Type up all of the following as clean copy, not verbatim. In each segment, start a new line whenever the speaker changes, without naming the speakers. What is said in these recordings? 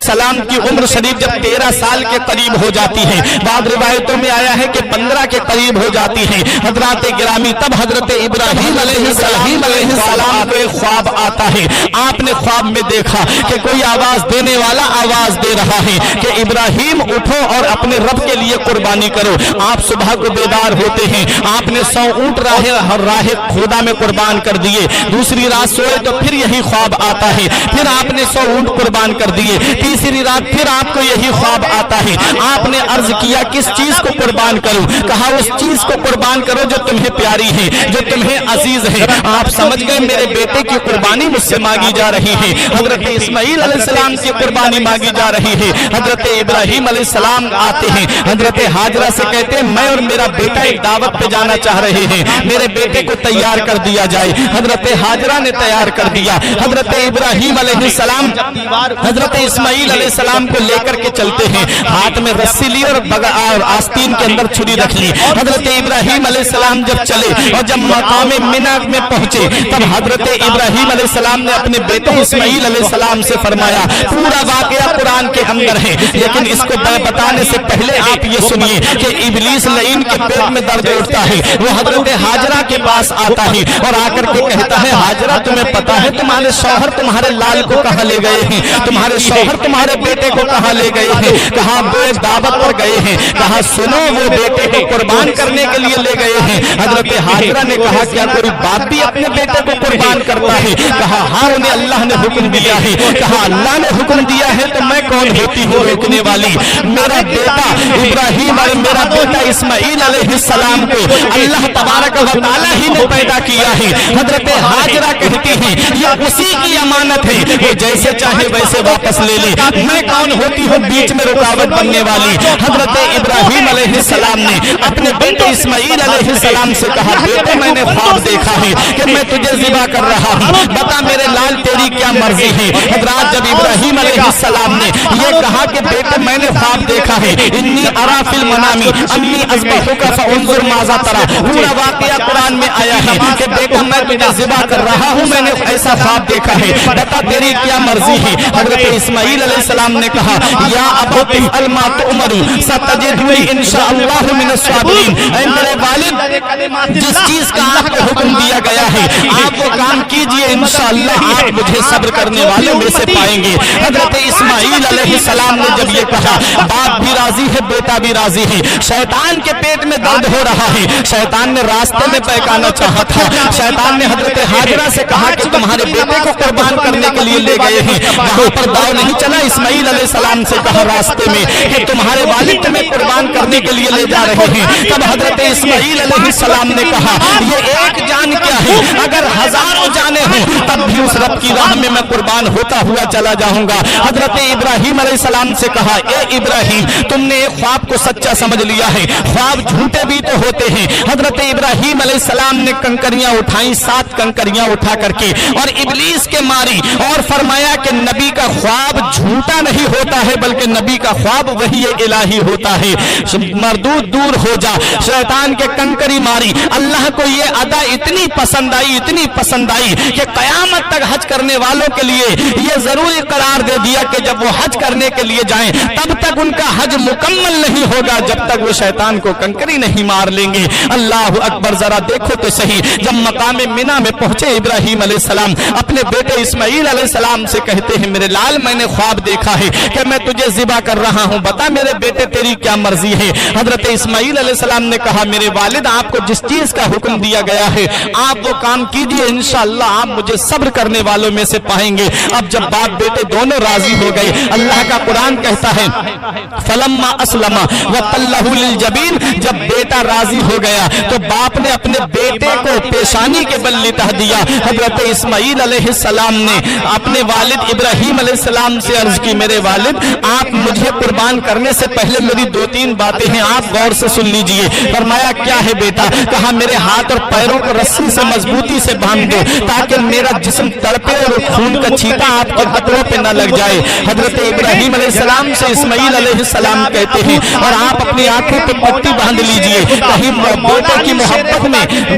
अलैहिस्सलाम की उम्र शरीफ जब 13 साल के करीब हो जाती है, बाद रिवायतों में आया है कि 15 के करीब हो जाती है, हजरत गिरामी तब हजरत इब्राहीम अलैहिस्सलाम को एक ख्वाब आता है। आपने ख्वाब में देखा कि कोई आवाज देने वाला आवाज दे रहा है कि इब्राहीम उठो और अपने रब के लिए कुर्बानी करो। आप सुबह को बेदार होते हैं, आपने 100 ऊंट राहे खुदा में कुर्बान कर दिए। दूसरी रात सोए तो फिर यही ख्वाब आता है, फिर आपने 100 ऊंट कुर्बान कर दिए। तीसरी रात फिर आपको यही ख्वाब आता है। आपने अर्ज किया किस चीज को कुर्बान करूं? कहा उस चीज को कुर्बान करो जो तुम्हें प्यारी है, जो तुम्हें अजीज है। आप समझ गए मेरे बेटे की कुर्बानी मुझसे मांगी जा रही है। हजरत इस्माइल अलैहिस्सलाम की कुर्बानी मांगी जा रही है। हजरत इब्राहीम अलैहिस्सलाम आते हैं, हजरत हाजरा से कहते हैं मैं और मेरा बेटा एक दावत पे जाना चाह रहे हैं, मेरे बेटे को तैयार कर दिया जाए। हजरत हाजरा ने तैयार कर दिया। हजरत इब्राहीम अलैहिस्सलाम हजरत इस्माइल अलैहिस्सलाम को लेकर के चलते हैं, हाथ में रस्सी ली और आस्तीन के अंदर छुरी रख ली। हजरत इब्राहीम अलैहिस्सलाम जब चले और जब मकाम मिना में पहुंचे तब हजरत इब्राहीम अलैहिस्सलाम ने अपने बेटे इस्माइल अलैहिस्सलाम से फरमाया, पूरा वाकया कुरान के अंदर है, लेकिन इसको बताने से पहले आप ये सुनिए कि इब्लीस लईन के पेट में दर्द उठता है। वो हजरत हाजरा के पास आता है और आकर के कहता है हाजरा तुम्हें पता है तुम्हारे शौहर तुम्हारे लाल को कहाँ ले गए हैं, तुम्हारे शौहर तुम्हारे बेटे को कहाँ ले गए हैं? कहाँ वो दावत पर गए हैं। कहा सुनो वो बेटे को कुर्बान करने के लिए ले गए हैं। हजरत हाजरा ने कहा क्या कोई बाप भी अपने बेटे को कुर्बान करता है? कहा हाँ उन्हें अल्लाह ने हुक्म दिया है। कहा अल्लाह ने हुक्म दिया है तो मैं कौन होती हूँ रोकने वाली? मेरा बेटा इब्राहीम और मेरा बेटा इस्माइल अलैहिस्सलाम को अल्लाह तबारक व तआला ही ने पैदा किया है। हजरत हाजरा कहती हैं ये उसी की अमानत है, वो जैसे चाहे वैसे वापस ले ले, मैं कौन होती हूँ बीच में रुकावट बनने वाली? हजरत इब्राहीम अलैहिस्सलाम ने अपने बेटे इस्माइल अलैहिस्सलाम से कहा बेटे मैंने ख्वाब देखा है कि मैं तुझे ज़िबा कर रहा हूँ, बता मेरे लाल तेरी क्या मर्जी है? हजरत जब इब्राहीम अलैहिस्सलाम ने ये कहा कि बेटे मैंने ख्वाब देखा है, इन्नी अरा फिल मनामी अन्नी अज़बहुका फअंजुर माज़ा तरा, पूरा वाकया कुरान में आया है कि बेटा मैं तुझे ज़िबा कर रहा हूँ, मैंने ऐसा ख्वाब देखा है, बता तेरी क्या मर्जी है? हजरत इस्माइल अलैहिस्सलाम ने कहा या अबू इफ़अल मा तुअमरु सतजिदुनी इंशाअल्लाह मिनस साबिरीन, ऐ मेरे वालिद जिस चीज का आपको हुक्म दिया गया है आप वो काम कीजिए, इंशाअल्लाह आप मुझे सब्र करने वालों में से पाएंगे। हजरत इस्माइल अलैहिस्सलाम ने जब ये कहा बाप भी राजी है बेटा भी राजी है। शैतान के पेट में दर्द हो रहा है, शैतान ने रास्ते में बहकाना चाहा था। शैतान ने हजरत हाजरा से कहा कि तुम्हारे बेटे को कुर्बान करने के लिए ले गए हैं, वहां पर दाव नहीं चला। इस्माइल अलैहिस्सलाम से कहा रास्ते में कि तुम्हारे वालिद तुम्हें कुर्बान करने के लिए ले जा रहे हैं। तब हजरत इस्माइल अलैहिस्सलाम ने कहा ये एक जान क्या है, अगर हजारों जाने हों तब भी उस रब की राह में मैं कुर्बान होता हुआ चला जाऊंगा। हजरत इब्राहीम अलैहिस्सलाम से कहा ए इब्राहीम तुमने एक ख्वाब को सच्चा समझ लिया है, ख्वाब झूठे भी तो होते हैं। हजरत इब्राहीम अलैहिस्सलाम ने कंकरियां उठाई, 7 कंकरियां उठा करके और इब्लीस के मारी और फरमाया कि नबी का ख्वाब झूठा नहीं होता है बल्कि नबी का ख्वाब वही इलाही होता है। मरदूद दूर हो जा, शैतान के कंकरी मारी। अल्लाह को ये अदा इतनी पसंद आई, इतनी पसंद आई कि कयामत तक हज करने वालों के लिए ये जरूरी करार दे दिया कि जब वो हज करने के लिए जाएं तब तक उनका हज मुकम्मल नहीं होगा जब तक वो शैतान को कंकरी नहीं मार लेंगे। अल्लाह अकबर, जरा देखो तो सही, जब मकाम मिना में पहुंचे इब्राहीम अलैहिस्सलाम अपने बेटे इस्माइल अलैहिस्सलाम से कहते हैं मेरे लाल मैंने ख्वाब देखा है कि मैं तुझे ज़िबा कर रहा हूं, बता मेरे बेटे तेरी क्या मर्जी है? हजरत इस्माइल अलैहिस्सलाम ने कहा मेरे वालिद आपको जिस चीज का हुक्म दिया गया है आप वो काम कीजिए, इंशाअल्लाह आप मुझे सब्र करने वालों में से पाएंगे। अब जब बाप बेटे दोनों राजी हो गए, अल्लाह का कुरान कहता है फलम्मा अस्लमा व तल्लहु लिल जबीन, जब बेटा राजी हो गया तो बाप ने अपने बेटे को पेशानी के बल लिटा दिया। हजरत इस्माइल अलैहिस्सलाम ने अपने वालिद इब्राहीम अलैहिस्सलाम से अर्ज की मेरे वालिद आप मुझे कुर्बान करने से पहले मेरी 2-3 बातें हैं आप गौर से सुन लीजिए। फरमाया क्या है बेटा? कहा मेरे हाथ और पैरों को रस्सी से मजबूती से बांध दो ताकि मेरा जिस्म तड़पे और खून का छींटा आपके कपड़ों पे न लग जाए। हजरत ابراہیم علیہ السلام سے اسماعیل علیہ السلام کہتے ہیں اور آپ اپنی آنکھوں پہ پٹی باندھ لیجئے، کہیں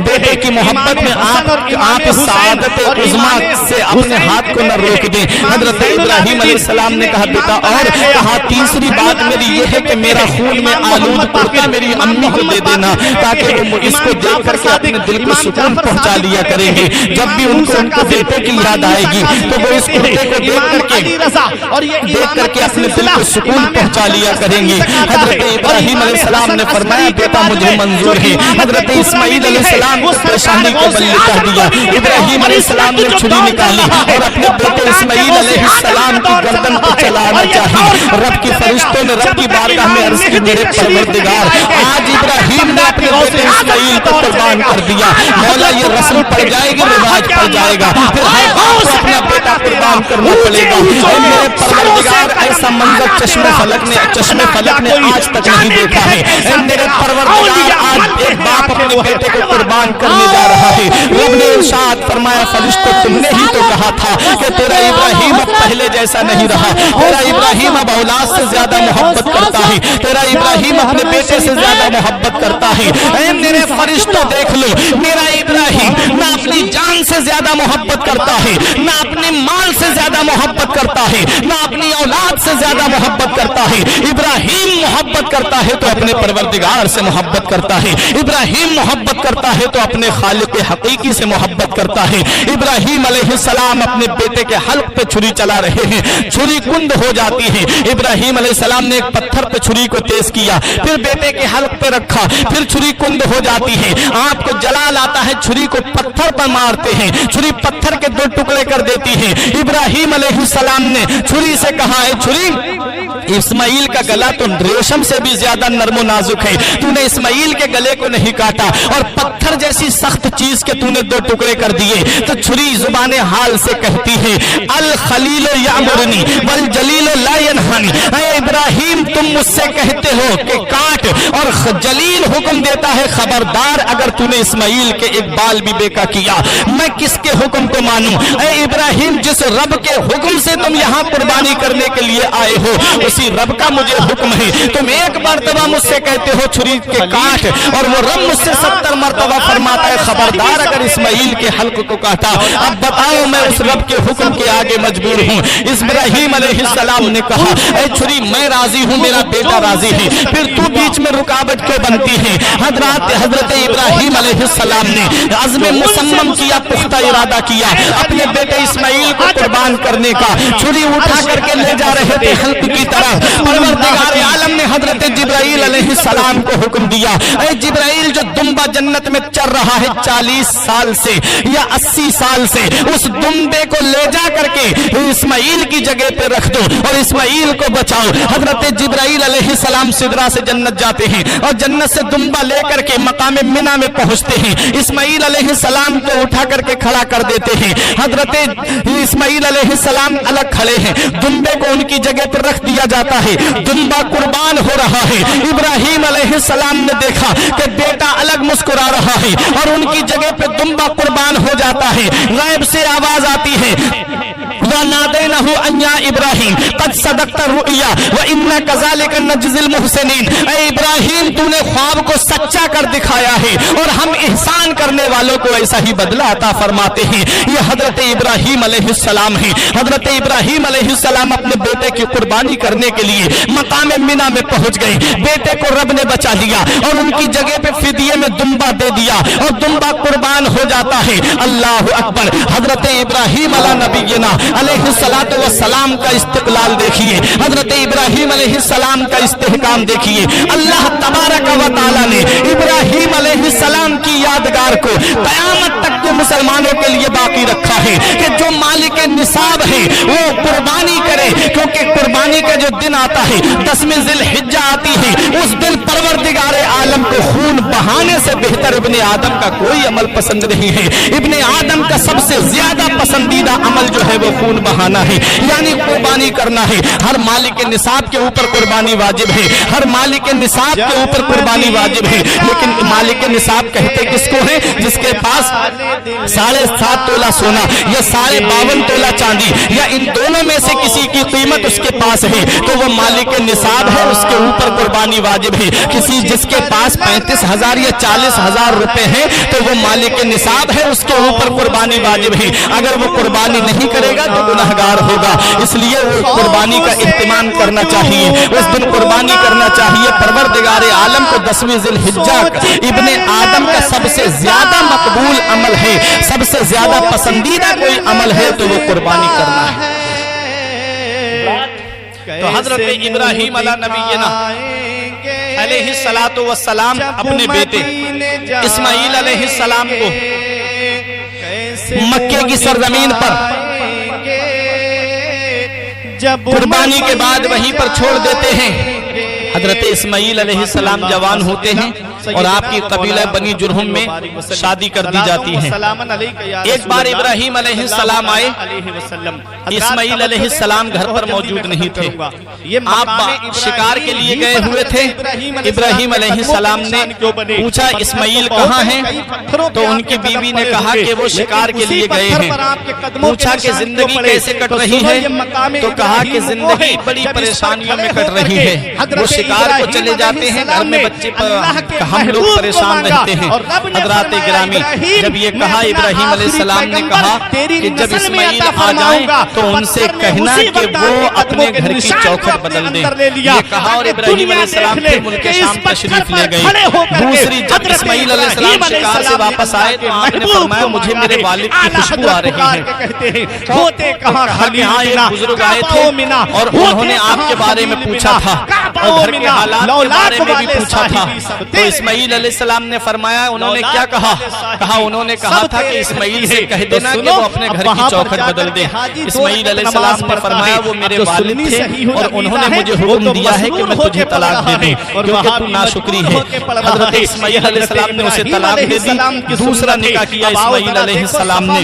بیٹے کی محبت میں آپ سعادت عظمیٰ سے اپنے ہاتھ کو نہ روک دیں۔ حضرت ابراہیم علیہ السلام نے کہا بیٹا، اور کہا تیسری بات میری یہ ہے کہ میرا خون میں آلود کرتا میری امی کو دے دینا، تاکہ وہ اس کو دیکھ کر کے اپنے دل کو سکون پہنچا لیا کریں گے۔ جب بھی ان کو بیٹے کی یاد آئے گی تو وہ اس بیٹے کو دیکھ کر کے اپنے دل کو سکون پہنچا لیا کریں گے۔ حضرت ابراہیم علیہ السلام نے فرمایا بیٹا مجھے منظور ہے۔ حضرت اسماعیل علیہ السلام کو پریشانی کے بل لٹا دیا۔ ابراہیم علیہ السلام نے چھری نکالی اور اپنے بیٹے اسماعیل علیہ السلام کی گردن کو چلانا چاہی۔ رب کی فرشتوں نے رب کی بارگاہ میں عرض کی میرے پروردگار، آج ابراہیم نے اپنے بیٹے اسماعیل کو قربان کر دیا، مولا یہ رسم پڑ جائے گی، رواج پڑ جائے گا، پھر ہر باپ کو اپنا بیٹا قربان کرنا پڑے گا۔ اے میرے پروردگار، ایسا منظر چشم فلک نے آج تک نہیں دیکھا ہے۔ اے میرے پروردگار، آج ایک باپ اپنے بیٹے کو قربان کرنے جا رہا ہے۔ رب نے ارشاد فرمایا فرشتوں تم نے ہی تو کہا تھا کہ تیرا ابراہیم اب پہلے جیسا نہیں رہا، تیرا ابراہیم اب اولاد سے زیادہ محبت کرتا ہے، تیرا ابراہیم اپنے بیٹے سے زیادہ محبت کرتا ہے۔ اے میرے فرشتوں دیکھ لو، میرا ابراہیم نہ اپنی جان سے زیادہ محبت کرتا ہے، نہ اپنے مال سے زیادہ محبت کرتا ہے، نہ اپنی اولاد سے زیادہ محبت کرتا ہے۔ ابراہیم محبت کرتا ہے تو اپنے پروردگار سے محبت کرتا ہے، ابراہیم محبت کرتا ہے تو اپنے خالق حقیقی سے محبت کرتا ہے۔ ابراہیم علیہ السلام اپنے بیٹے کے حلق پہ چھری چلا رہے ہیں، چھری کند ہو جاتی ہے۔ ابراہیم علیہ السلام نے ایک پتھر پہ چھری کو تیز کیا، پھر بیٹے کے حلق پہ رکھا، پھر چھری کند ہو جاتی ہے۔ آپ کو جلال آتا ہے، چھری کو پتھر پر مارتے ہیں، چھری پتھر کے دو ٹکڑے کر دیتی ہے۔ ابراہیم علیہ السلام نے چھری سے کہا ہے چھری، اسماعیل کا گلا تو ریشم سے بھی زیادہ نرم و نازک ہے، تو نے اسماعیل کے گلے کو نہیں کاٹا اور پتھر جیسی سخت چیز کے تو نے دو ٹکڑے کر دیے۔ تو چھری زبان حال سے کہتی ہے الخلیل یامرنی والجلیل لا ینہانی، اے ابراہیم تم مجھ سے کہتے ہو کہ کاٹ، اور جلیل حکم دیتا ہے خبردار اگر تو نے اسماعیل کے ایک بال بھی بیکا کیا، میں کس کے حکم کو مانوں؟ اے ابراہیم جس رب کے حکم سے تم یہاں قربانی کرنے کے لیے آئے ہو اسی رب کا مجھے حکم ہے۔ تم ایک مرتبہ مجھ سے کہتے ہو چھری کے کاٹ، اور وہ رب مجھ سے 70 مرتبہ فرماتا ہے خبردار اگر اسماعیل کے حلق کو کاٹا۔ اب بتاؤ میں اس رب کے حکم کے آگے مجبور ہوں۔ ابراہیم علیہ السلام نے کہا اے چھری میں راضی ہوں، میرا بیٹا راضی ہے، پھر تو بیچ میں رکاوٹ کیوں بنتی ہے؟ حضرت ابراہیم علیہ السلام نے عزم مصمم کیا، پختہ ارادہ کیا اپنے بیٹے اسماعیل کو قربان کرنے کا۔ چھری اٹھا کر کے لے جا رہے تھے حلق کی طرف، پروردگار عالم نے حضرت جبرائیل علیہ السلام کو حکم دیا اے جبرائیل جو دمبا جنت میں چر رہا ہے 40 سال سے یا 80 سال سے، اس دمبے کو لے جا کر کے اسماعیل کی جگہ پہ رکھ دو اور اسماعیل کو بچاؤ۔ حضرت جبرائیل علیہ السلام سدرا سے جنت جاتے ہیں اور جنت سے دمبا لے کر کے مقام منی میں پہنچتے ہیں، اسماعیل علیہ السلام کو اٹھا کر کے کھڑا کر دیتے ہیں۔ حضرت اسماعیل علیہ السلام الگ کھڑے ہیں، دمبے کو ان کی جگہ پر رکھ دیا جاتا ہے، دمبا قربان ہو رہا ہے۔ ابراہیم علیہ السلام نے دیکھا کہ بیٹا الگ مسکرا رہا ہے اور ان کی جگہ پہ دمبا قربان ہو جاتا ہے۔ غیب سے آواز آتی ہے وَنَادَيْنَهُ أَن يَا إِبْرَاهِيمُ قَدْ صَدَقْتَ الرُّؤْيَا وَإِنَّا كَذَلِكَ نَجْزِي الْمُحْسِنِينَ، اے ابراہیم تو نے خواب کو سچا کر دکھایا ہے اور ہم احسان کرنے والوں کو ایسا ہی بدلہ عطا فرماتے ہیں۔ یہ حضرت ابراہیم علیہ السلام ہیں۔ حضرت ابراہیم علیہ السلام اپنے بیٹے کی قربانی کرنے کے لیے مقام منی میں پہنچ گئے، بیٹے کو رب نے بچا لیا اور ان کی جگہ پہ فدیے میں دمبا دے دیا اور دمبا قربان ہو جاتا ہے۔ اللہ اکبر! حضرت ابراہیم علی نبینا علیہ الصلوۃ والسلام کا استقلال دیکھیے، حضرت ابراہیم علیہ السلام کا استحکام دیکھیے۔ اللہ تبارک و تعالی نے ابراہیم علیہ السلام کی یادگار کو قیامت تک کے مسلمانوں کے لیے باقی رکھا ہے کہ جو مالک نصاب ہے وہ قربانی کرے، کیونکہ قربانی کا جو دن آتا ہے 10ویں ذی الحجہ آتی ہے، اس دن پروردگار عالم کو خون بہانے سے بہتر ابن آدم کا کوئی عمل پسند نہیں ہے۔ ابن آدم کا سب سے زیادہ پسندیدہ عمل جو ہے وہ خون بہانا ہے، یعنی قربانی کرنا ہے۔ ہر مالک نصاب کے اوپر قربانی واجب ہے، ہر مالک نصاب کے اوپر قربانی واجب ہے، لیکن مالک نصاب کہتے کس کو ہے؟ جس کے پاس 7.5 تولہ سونا یا 52.5 تولہ چاندی یا ان دونوں میں سے کسی کی قیمت اس کے پاس है तो वो मालिक निसाब है, उसके ऊपर कुर्बानी वाजिब है। किसी जिसके पास 35,000 या 40,000 रुपए हैं तो वो मालिक निसाब है, उसके ऊपर कुर्बानी वाजिब है। अगर वो कुर्बानी नहीं करेगा तो गुनहगार होगा। इसलिए वो कुर्बानी का इत्मीनान करना चाहिए, उस दिन कुर्बानी करना चाहिए। परवरदिगार आलम को 10वीं ज़िलहिज्जा इब्ने आदम का सबसे ज्यादा मकबूल अमल है, सबसे ज्यादा पसंदीदा कोई अमल है तो वो कुर्बानी करना है। तो हजरत इब्राहीम अला नबीना अलैहिस्सलातु वस्सलाम अपने बेटे इस्माईल अलैहिस्सलाम को मक्के की सरजमीन पर कुर्बानी के बाद वहीं पर छोड़ देते हैं। हजरत इस्माईल अलैहिस्सलाम जवान होते हैं और आपकी कबीला बनी जुरहुम में शादी कर दी जाती है। एक बार इब्राहीम अलैहिस्सलाम आए, इस्माईल अलैहिस्सलाम घर पर मौजूद नहीं थे। आप शिकार के लिए गए हुए थे। इब्राहीम अलैहिस्सलाम ने पूछा इस्माईल कहाँ हैं, तो उनकी बीवी ने कहा कि वो शिकार के लिए गए हैं। पूछा कि जिंदगी कैसे कट रही है, तो कहा कि जिंदगी बड़ी परेशानियों में कट रही है। वो शिकार को चले जाते हैं, घर में बच्चे हम लोग परेशान रहते हैं। हज़रात गिरामी, जब ये कहा इब्राहीम अलैहिस्सलाम ने कहा कि जब इस्माईल आ जाएं तो उनसे कहना कि वो अपने घर की चौखट बदल दें। ये कहा और इब्राहीम अलैहिस्सलाम फिर मुल्क शाम तशरीफ ले गए। दूसरी जब इस्माईल अलैहिस्सलाम शिकार से वापस आए तो आपने फरमाया मुझे मेरे वालिद की खुशबू आ रही है। यहाँ एक बुजुर्ग आए थे और उन्होंने आपके बारे में पूछा था और घर के हालात के बारे में भी पूछा था। तो इस्माईल अलैहिस्सलाम ने फरमाया, उन्होंने क्या कहा? उन्होंने कहा था कि इस्माईल से कह देना कि वो अपने घर की चौखट बदल दे। इस्माईल अलैहिस्सलाम ने फरमाया वो मेरे वालिद थे और उन्होंने मुझे हुक्म दिया है कि मैं तुझे तलाक दे दूं क्योंकि तू नाशुक्री है। हजरत इस्माईल अलैहिस्सलाम ने उसे तलाक दे दी। दूसरा निकाह किया इस्माईल अलैहिस्सलाम ने।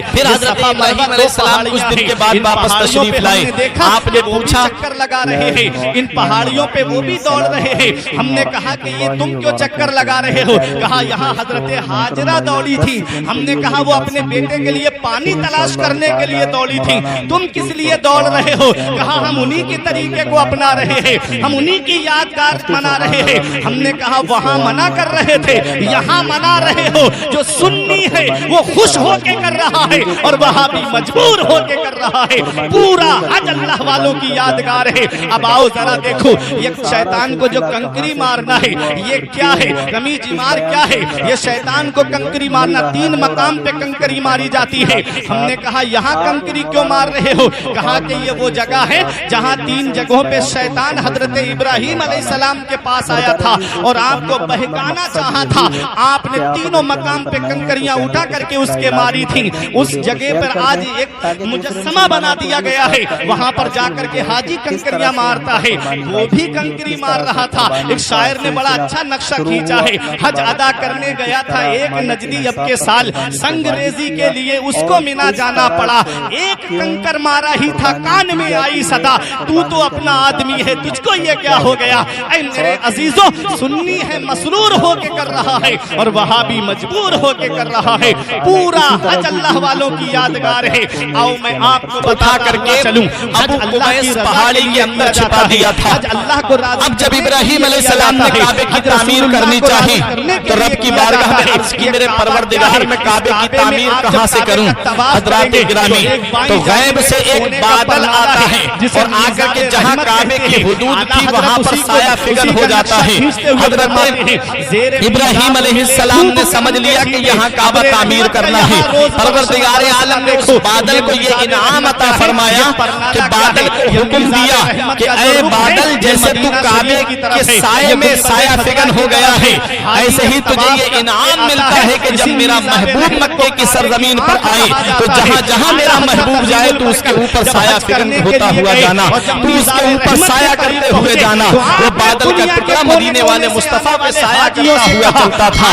फिर हजरत इब्राहीम अलैहिस्सलाम कुछ दिन के बाद वापस तशरीफ लाए। आपने पूछा
चक्कर लगा रहे हैं इन पहाड़ियों पे, वो भी दौड़ रहे हैं। हमने कहा कि ये तुम क्यों चक्कर लगा रहे हो? कहा यहाँ हजरत हाजरा दौड़ी थी। हमने कहा वो अपने बेटे के लिए पानी तलाश करने के लिए दौड़ी थी, तुम किस लिए दौड़ रहे हो? कहा हम उन्हीं के तरीके को अपना रहे हैं, हम उन्हीं की यादगार मना रहे हैं। हमने कहा वहां मना कर रहे थे, यहाँ मना रहे हो। जो सुन्नी है वो खुश होके कर रहा है और वहां भी मजबूर होके कर रहा है। पूरा हज अल्लाह वालों की यादगार है। अब आओ जरा देखो, ये शैतान को जो कंकरी मारना है ये क्या है? कमीज मार क्या है? ये शैतान को कंकरी मारना। 3 मकाम पे कंकरी मारी जाती है। हमने कहा यहाँ कंकरी क्यों मार रहे हो? कहा कि ये वो जगह है जहाँ 3 जगहों पे शैतान हजरत इब्राहीम अलैहिस्सलाम के पास आया था और आपको बहकाना चाहा था। आपने तीनों मकाम पे कंकरियां उठा करके उसके मारी थी। उस जगह पर आज एक मुजस्समा बना दिया गया है, वहां पर जाकर के हाजी कंकरियां मारता है। वो भी कंकरी मार रहा था। एक शायर ने बड़ा अच्छा नक्शा खींचा है। हज अदा करने गया था एक नजदी अब के साल, संगरेजी के लिए उसको मिना जाना पड़ा। एक कंकर मारा ही था, कान में आई सदा, तू तो अपना आदमी है, तुझको ये क्या हो गया? ऐ मेरे अजीजों, सुन्नी है मसरूर होके कर रहा है और वहां भी मजबूर होके कर रहा है। पूरा हज अल्लाह वालों की यादगार है। आओ मैं आपको बता करके चलूं, अबू कुबैस पहाड़ी के अंदर छिपा दिया था। अल्लाह को अब जब इब्राहीम अलैहिस्सलाम ने काबे की तामीर करनी चाहिए तो रब की बारगाह में अर्ज की मेरे परवरदिगार मैं काबे की तामीर कहां से करूं? हजरात गिरामी, तो गैब से एक बादल आता है और आकर के जहां काबे की हुदूद थी वहां पर साया फिगर हो जाता है। हजरत इब्राहीम अलैहिस्सलाम ने समझ लिया कि यहाँ काबा तामीर करना है। परवरदिगार आलम ने उस बादल को ये इनाम अता फरमाया कि बादल को हुक्म दिया कि ऐ बादल, जैसे तू काबे के साये में साया फिगन हो गया है, ऐसे ही तुझे ये इनाम मिलता है कि जब मेरा महबूब मक्के की सरजमीन पर आए तो जहाँ जहाँ मेरा महबूब जाए तो उसके ऊपर साया फिगन होता हुआ जाना, तू उसके ऊपर साया करते हुए जाना। वो बादल का टुकड़ा मदीने वाले मुस्तफा पे साया करता हुआ चलता था।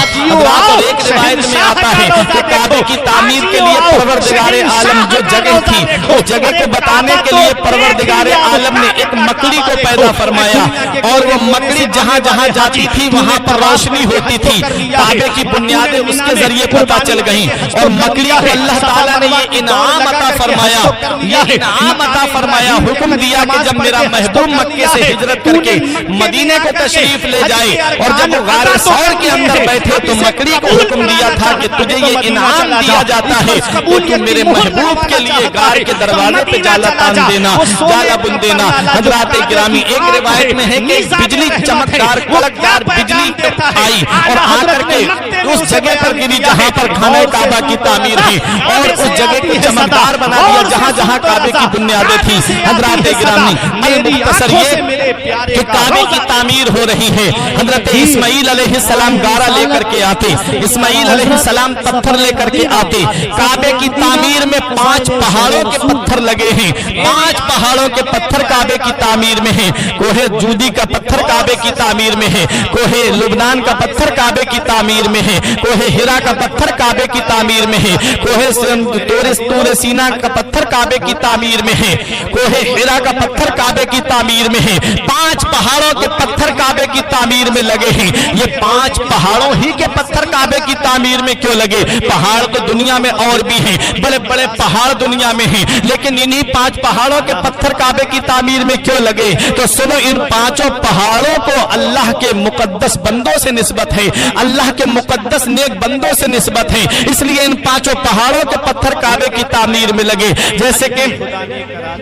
और एक रिवायत में आता है कि काबे की तामीर के लिए परवरदिगार आलम जो जगह थी उस जगह को बताने के लिए परवरदिगार आलम ने एक
मकड़ी को पैदा फरमाया और वो मकड़ी जहाँ जहाँ जाती थी वहाँ पर रोशनी होती थी। काबे की बुनियादें उसके जरिए पता चल गई और मकड़ी को अल्लाह ताला ने ये इनाम अता फरमाया, ये इनाम अता फरमाया, हुक्म दिया कि जब मेरा महबूब मक्के से हिजरत करके मदीने को तशरीफ ले जाए और जब वो गारे सौर के अंदर बैठे तो मकड़ी को हुक्म दिया था कि तुझे ये इनाम दिया जाता है कि तुम मेरे महबूब के लिए गार के दरवाजे पे जाला तान देना, जाला बुन देना। हजरात गिरामी, एक रिवायत में है कि बिजली चमकदार कड़कदार बिजली आई और आकर के उस जगह पर गिरी जहाँ पर खाना काबा की तामीर है और उस जगह को चमकदार बना दिया जहाँ जहाँ काबे की बुनियादें थी। हजरात गिरामी, मुख्तसर ये कि काबे की तामीर हो रही है। हजरत इस्माइल अलैहिस्सलाम गारा लेकर के आते, इस्माइल अलैहिस्सलाम पत्थर लेकर के आते। काबे की तामीर में 5 पहाड़ों के पत्थर लगे हैं, 5 पहाड़ों के पत्थर काबे की तामीर में है। कोहे जूदी का पत्थर काबे की तामीर में है, कोहे लुबनान का पत्थर काबे की तामीर में है, कोहे हिरा का पत्थर काबे की तामीर में है, कोहे तूर सीना का पत्थर काबे की तामीर में है, कोहे हिरा का पत्थर काबे की तामीर में है। 5 पहाड़ों के पत्थर काबे की तामीर में लगे हैं। ये 5 पहाड़ों ही के पत्थर काबे की तामीर में क्यों लगे? पहाड़ तो दुनिया में और भी हैं, बड़े बड़े पहाड़ दुनिया में हैं, लेकिन इन्हीं 5 पहाड़ों के पत्थर काबे की तामीर में क्यों लगे? तो सुनो, इन 5 पहाड़ों को अल्लाह के मुकद्दस बंदों से निस्बत है, अल्लाह के मुकद्दस नेक बंदों से निस्बत है, इसलिए इन 5 पहाड़ों के पत्थर काबे की तामीर में लगे। जैसे कि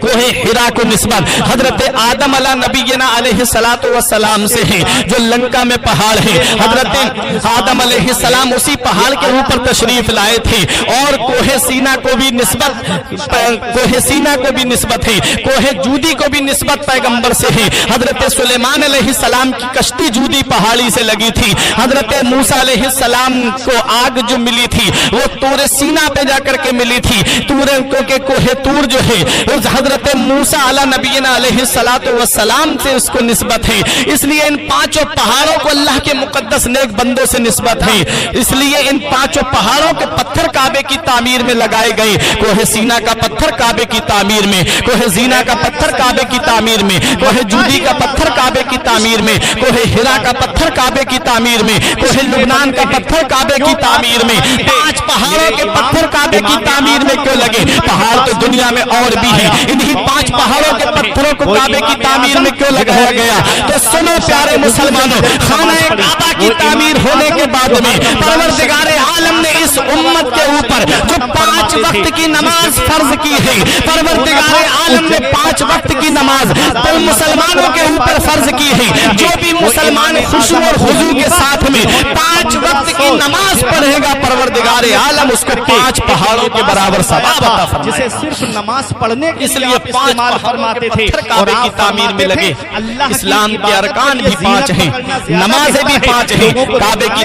कोहे हिरा को निस्बत हजरत आदम अला नबीना अलैहिस्सलातु वस्सलाम से है, जो लंका में पहाड़ है। हजरत आदम अलैहिस्सलाम उसी पहाड़ के ऊपर तशरीफ लाए थे। और कोहे सीना को भी निस्बत, कोहे सीना को भी निस्बत है, कोहे जूदी को भी निस्बत पैगंबर से है। हजरत सुलेमान अलैहिस्सलाम की कश्ती जूदी पहाड़ी से लगी थी। हजरत मूसा अलैहिस्सलाम को आग जो मिली थी वो तूर सीना पे जाकर के मिली थी। तूर के कोहे तूर जो है उस हजरत मूसा अला नबीना अलैहिस्सलातु वस्सलाम से उसको निस्बत है। इसलिए इन 5 पहाड़ों को अल्लाह के मुकद्दस नेक बंदों से निस्बत है। इसलिए इन 5 पहाड़ों के पत्थर काबे की तामीर में लगाए गए। कोहे सीना का पत्थर काबे की तामीर में, कोहे जीना का पत्थर काबे की तामीर में, कोहे जूदी का पत्थर काबे की तामीर में, कोहे हिरा का पत्थर काबे की तामीर में, कोहे लुबनान का पत्थर काबे की तामीर में। 5 पहाड़ों के पत्थर काबे की तामीर में क्यों लगे? पहाड़ तो दुनिया में और भी है, इन्हीं 5 पहाड़ों के पत्थरों को काबे की तामीर में क्यों लगाया गया? तो सुनो प्यारे मुसलमानों, खाना काबा की तामीर होने के बाद में परवरदिगारे आलम ने इस उम्मत के ऊपर जो 5 वक्त की नमाज फर्ज की है, परवरदिगारे आलम ने 5 वक्त की नमाज तो मुसलमानों के ऊपर फर्ज की है। जो भी मुसलमान खुशू और हुजू के साथ में 5 वक्त की नमाज पढ़ेगा, परवरदिगारे आलम उसको 5 पहाड़ों के बराबर सवाब अता फरमाएगा।
जिसे सिर्फ नमाज पढ़ने के
इसलिए 5 फरमाते थे काबे की तामीर में लगे। इस्लाम के अरकान भी 5 हैं, नमाजें भी 5 हैं, काबे की